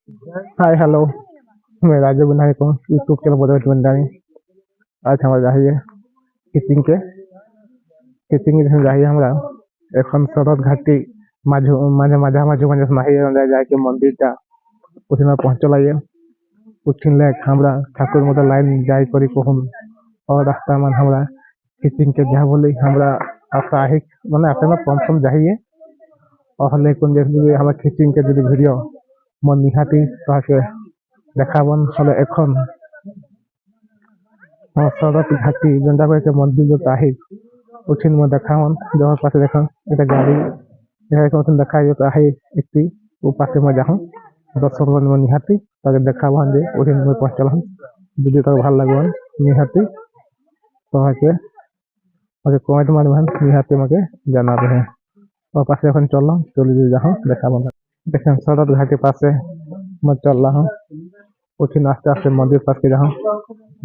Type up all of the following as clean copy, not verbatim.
Hi hello. मैं राजू गुनाही को YouTube channel बोलते बंदानी। आज हमारा जाहिए किचिंग के किचिंग जाहिए हमरा এখন শরৎ ঘাটি মাঝে মাঝে মাঝে মাঝে মাঝে মাহি যায় के মন্দিরটা ওখানে পৌঁছলাইয়ে উঠিলে আমরা ঠাকুর মতো লাইন যাই করি কখন और रास्ता मन हमरा किचिंग के जहाँ बोली हमरा साहिक মানে আপনারা কম जाइए और हले कोन देख हमरा किचिंग के যদি ভিডিও মন নিহাতি তাকে দেখাবন হলে এখন শরৎ ঘাটি যেটা কয়েছে মন্দির जो आहे उठिन में देखावन जहाँ पास देखा এটা গাড়ি এখন দেখাই आहे একটি ও পাশে में যাহো দর্শক में নিহাতি তাকে দেখাবন যে উঠিন में পৌঁছলাম ভিডিওটা ভালো লাগবে নিহাতি তোমাকে ওকে কমেন্ট মারবেন নিহাতি আমাকে জানাবে হ্যাঁ और पासे এখন চললাম চলে যাও দেখাবো দেখেন শরৎ ঘাটি পাশে मैं चल रहा हूँ उठिन आस्ते आस्ते मंदिर पास के जाऊँ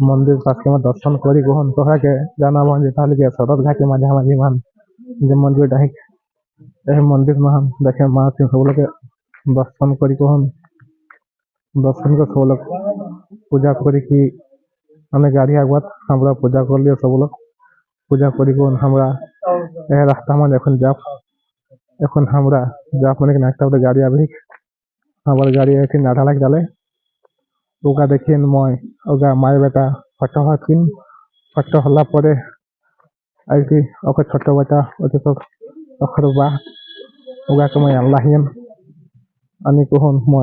मंदिर पास के मैं दर्शन करी ग्रहण तो है जाना मन ताल के शरत घाटी माझा माझी मान जो मंदिर डाही मंदिर में हम देखे माँ सिंह सब लोग दर्शन करी ग्रहण दर्शन को सब लोग पूजा करी कि हमें गाड़ी आगत हमरा पूजा कर लिया सब लोग पूजा करी ग्रहण हमरा रास्ता में এখন যাব এখন আমরা যাব মানে একটা গাড়ি আবি আমার গাড়ি এখানে নাটা লাগ ডালে ওগা দেখেন মই ওগা মায়ের বেটা ফটো হাকিন ফটো হলা পরে আর কি ওকে ছোট বেটা ওকে সব অখর বা ওগা কমাই আল্লাহিন আমি কখন মই